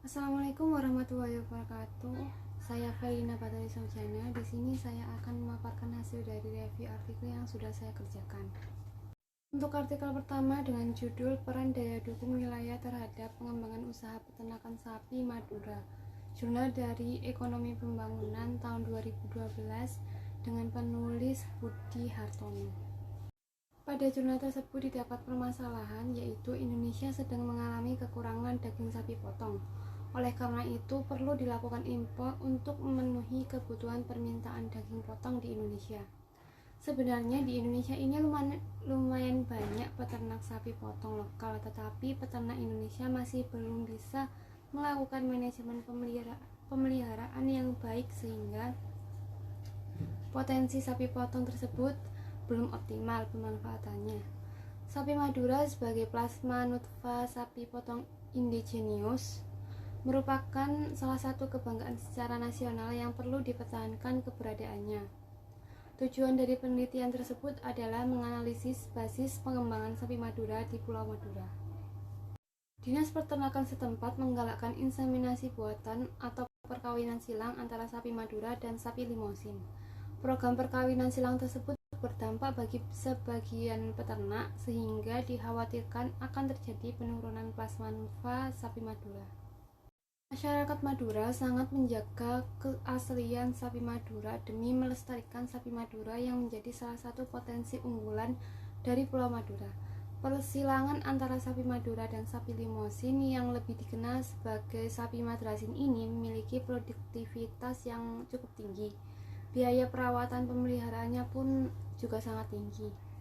Assalamualaikum warahmatullahi wabarakatuh. Saya Felina Batari Saujana. Di sini saya akan memaparkan hasil dari review artikel yang sudah saya kerjakan. Untuk artikel pertama dengan judul Peran Daya Dukung Wilayah Terhadap Pengembangan Usaha Peternakan Sapi Madura, jurnal dari Ekonomi Pembangunan tahun 2012 dengan penulis Budi Hartono. Pada jurnal tersebut didapat permasalahan, yaitu Indonesia sedang mengalami kekurangan daging sapi potong. Oleh karena itu, perlu dilakukan impor untuk memenuhi kebutuhan permintaan daging potong di Indonesia. Sebenarnya di Indonesia ini lumayan banyak peternak sapi potong lokal, tetapi peternak Indonesia masih belum bisa melakukan manajemen pemeliharaan yang baik sehingga potensi sapi potong tersebut belum optimal pemanfaatannya. Sapi Madura sebagai plasma nutfah sapi potong indigenius merupakan salah satu kebanggaan secara nasional yang perlu dipertahankan keberadaannya. Tujuan dari penelitian tersebut adalah menganalisis basis pengembangan sapi Madura di Pulau Madura. Dinas Peternakan setempat menggalakkan inseminasi buatan atau perkawinan silang antara sapi Madura dan sapi Limousin. Program perkawinan silang tersebut berdampak bagi sebagian peternak sehingga dikhawatirkan akan terjadi penurunan plasma nutfah sapi Madura. Masyarakat Madura sangat menjaga keaslian sapi Madura demi melestarikan sapi Madura yang menjadi salah satu potensi unggulan dari Pulau Madura. Persilangan antara sapi Madura dan sapi Limousin yang lebih dikenal sebagai sapi madrasin ini memiliki produktivitas yang cukup tinggi. Biaya perawatan pemeliharaannya pun juga sangat tinggi.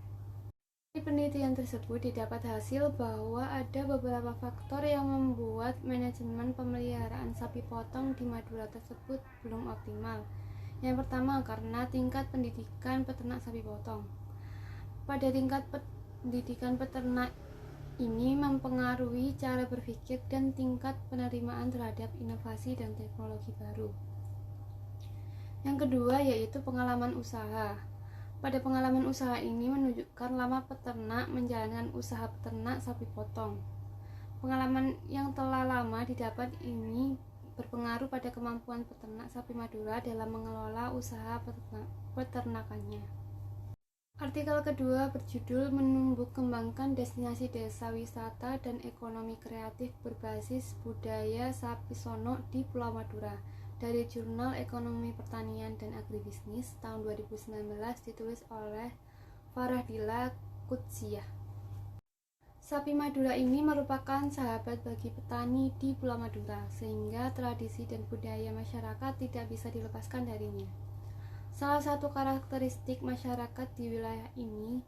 Dari penelitian tersebut didapat hasil bahwa ada beberapa faktor yang membuat manajemen pemeliharaan sapi potong di Madura tersebut belum optimal. Yang pertama, karena tingkat pendidikan peternak sapi potong. Pada tingkat pendidikan peternak ini mempengaruhi cara berpikir dan tingkat penerimaan terhadap inovasi dan teknologi baru. Yang kedua yaitu pengalaman usaha. Pada pengalaman usaha ini menunjukkan lama peternak menjalankan usaha peternak sapi potong. Pengalaman yang telah lama didapat ini berpengaruh pada kemampuan peternak sapi Madura dalam mengelola usaha peternakannya. Artikel kedua berjudul Menumbuh Kembangkan Destinasi Desa Wisata dan Ekonomi Kreatif Berbasis Budaya Sapi Sono di Pulau Madura, dari Jurnal Ekonomi Pertanian dan Agribisnis tahun 2019, ditulis oleh Faradila Qudsiyah. Sapi Madura ini merupakan sahabat bagi petani di Pulau Madura, sehingga tradisi dan budaya masyarakat tidak bisa dilepaskan darinya. Salah satu karakteristik masyarakat di wilayah ini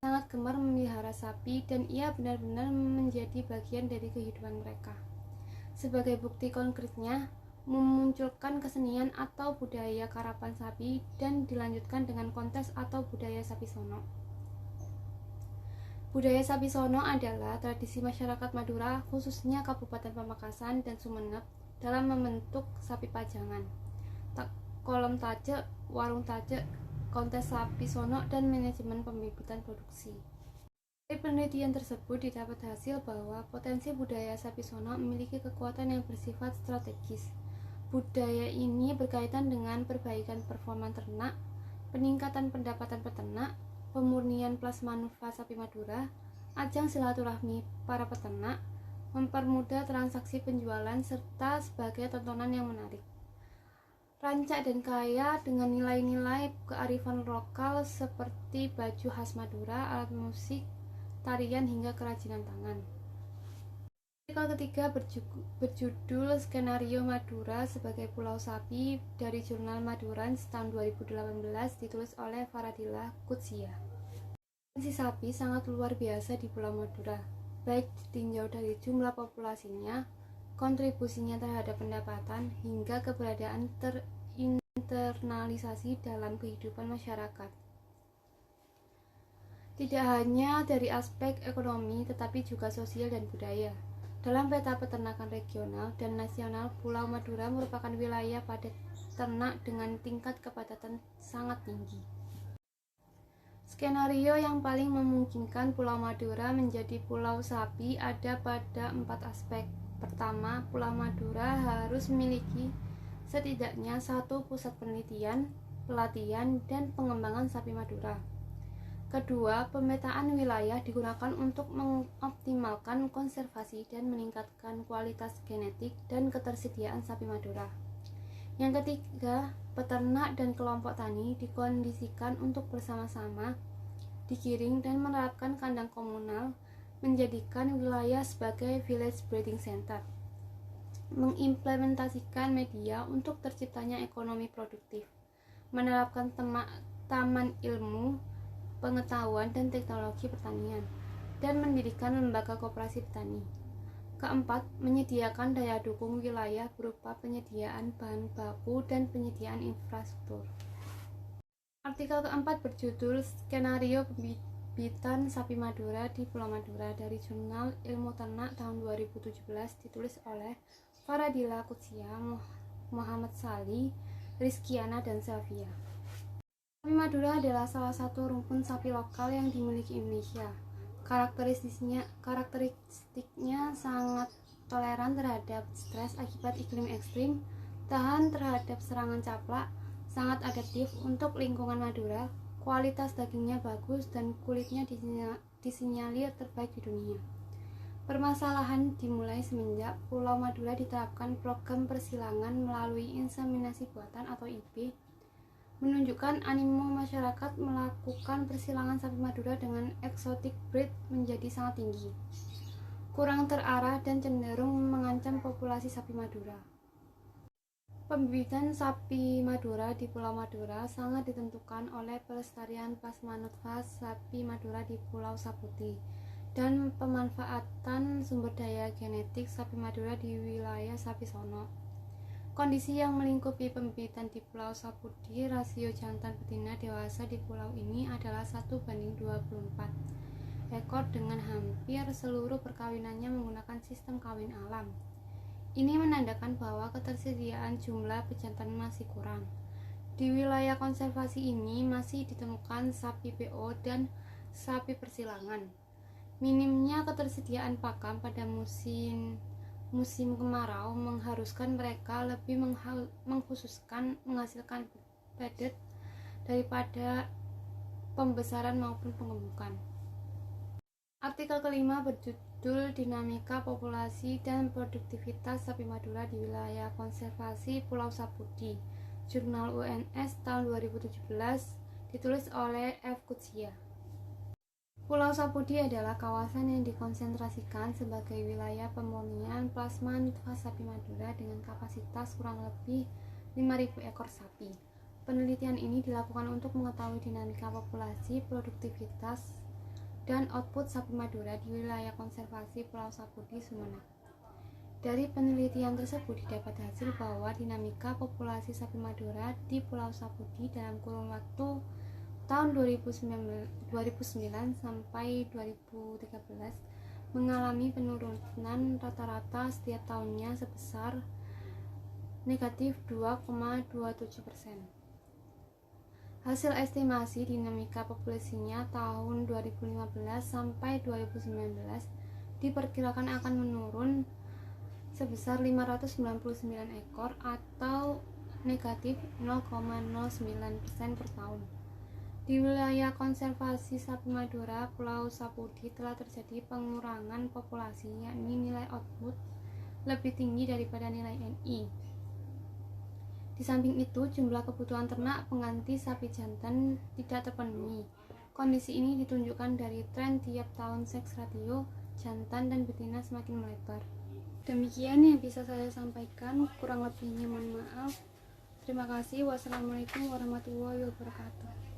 sangat gemar memelihara sapi dan ia benar-benar menjadi bagian dari kehidupan mereka. Sebagai bukti konkretnya, memunculkan kesenian atau budaya karapan sapi dan dilanjutkan dengan kontes atau budaya sapi sono. Budaya sapi sono adalah tradisi masyarakat Madura, khususnya Kabupaten Pamekasan dan Sumeneb, dalam membentuk sapi pajangan, kolom tajek, warung tajek, kontes sapi sono, dan manajemen pembibitan produksi. Dari penelitian tersebut didapat hasil bahwa potensi budaya sapi sono memiliki kekuatan yang bersifat strategis. Budaya ini berkaitan dengan perbaikan performa ternak, peningkatan pendapatan peternak, pemurnian plasma nutfah sapi Madura, ajang silaturahmi para peternak, mempermudah transaksi penjualan, serta sebagai tontonan yang menarik. Rancak dan kaya dengan nilai-nilai kearifan lokal seperti baju khas Madura, alat musik, tarian, hingga kerajinan tangan. Artikel ketiga berjudul Skenario Madura sebagai Pulau Sapi dari Jurnal Madurans tahun 2018, ditulis oleh Faradila Qudsiyah. Potensi sapi sangat luar biasa di Pulau Madura, baik ditinjau dari jumlah populasinya, kontribusinya terhadap pendapatan, hingga keberadaan terinternalisasi dalam kehidupan masyarakat. Tidak hanya dari aspek ekonomi, tetapi juga sosial dan budaya. Dalam peta peternakan regional dan nasional, Pulau Madura merupakan wilayah padat ternak dengan tingkat kepadatan sangat tinggi. Skenario yang paling memungkinkan Pulau Madura menjadi pulau sapi ada pada 4 aspek. Pertama, Pulau Madura harus memiliki setidaknya satu pusat penelitian, pelatihan, dan pengembangan sapi Madura. Kedua, pemetaan wilayah digunakan untuk mengoptimalkan konservasi dan meningkatkan kualitas genetik dan ketersediaan sapi Madura. Yang ketiga, peternak dan kelompok tani dikondisikan untuk bersama-sama digiring dan menerapkan kandang komunal, menjadikan wilayah sebagai village breeding center, mengimplementasikan media untuk terciptanya ekonomi produktif, menerapkan taman ilmu, pengetahuan dan teknologi pertanian, dan mendirikan lembaga koperasi petani. Keempat, menyediakan daya dukung wilayah berupa penyediaan bahan baku dan penyediaan infrastruktur. Artikel keempat berjudul Skenario Pembibitan Sapi Madura di Pulau Madura dari Jurnal Ilmu Ternak tahun 2017, ditulis oleh Faradila Kutsia, Muhammad Sali, Rizkiana, dan Selvia. Sapi Madura adalah salah satu rumpun sapi lokal yang dimiliki Indonesia. Karakteristiknya sangat toleran terhadap stres akibat iklim ekstrim, tahan terhadap serangan caplak, sangat adaptif untuk lingkungan Madura, kualitas dagingnya bagus, dan kulitnya disinyalir terbaik di dunia. Permasalahan dimulai semenjak Pulau Madura diterapkan program persilangan melalui inseminasi buatan atau IB, menunjukkan animo masyarakat melakukan persilangan sapi Madura dengan exotic breed menjadi sangat tinggi, kurang terarah, dan cenderung mengancam populasi sapi Madura. Pembibitan sapi Madura di Pulau Madura sangat ditentukan oleh pelestarian plasmaneutral sapi Madura di Pulau Sapudi dan pemanfaatan sumber daya genetik sapi Madura di wilayah Sapi Sono. Kondisi yang melingkupi pembibitan di Pulau Sapudi, rasio jantan betina dewasa di pulau ini adalah 1:24 ekor dengan hampir seluruh perkawinannya menggunakan sistem kawin alam. Ini menandakan bahwa ketersediaan jumlah pejantan masih kurang. Di wilayah konservasi ini masih ditemukan sapi PO dan sapi persilangan. Minimnya ketersediaan pakan pada musim kemarau mengharuskan mereka lebih mengkhususkan menghasilkan padat daripada pembesaran maupun pengemukan. Artikel kelima berjudul Dinamika Populasi dan Produktivitas Sapi Madura di Wilayah Konservasi Pulau Sapudi, Jurnal UNS tahun 2017, ditulis oleh F. Kutsia. Pulau Sapudi adalah kawasan yang dikonsentrasikan sebagai wilayah pemurnian plasma nutfas sapi Madura dengan kapasitas kurang lebih 5.000 ekor sapi. Penelitian ini dilakukan untuk mengetahui dinamika populasi, produktivitas, dan output sapi Madura di wilayah konservasi Pulau Sapudi, Sumeneb. Dari penelitian tersebut didapat hasil bahwa dinamika populasi sapi Madura di Pulau Sapudi dalam kurun waktu tahun 2009 sampai 2013 mengalami penurunan rata-rata setiap tahunnya sebesar negatif 2,27%. Hasil estimasi dinamika populasinya tahun 2015 sampai 2019 diperkirakan akan menurun sebesar 599 ekor atau negatif 0,09% per tahun. Di wilayah konservasi sapi Madura, Pulau Sapudi telah terjadi pengurangan populasi, yakni nilai output lebih tinggi daripada nilai NI. Di samping itu, jumlah kebutuhan ternak pengganti sapi jantan tidak terpenuhi. Kondisi ini ditunjukkan dari tren tiap tahun seks ratio jantan dan betina semakin melebar. Demikian yang bisa saya sampaikan, kurang lebihnya mohon maaf. Terima kasih. Wassalamualaikum warahmatullahi wabarakatuh.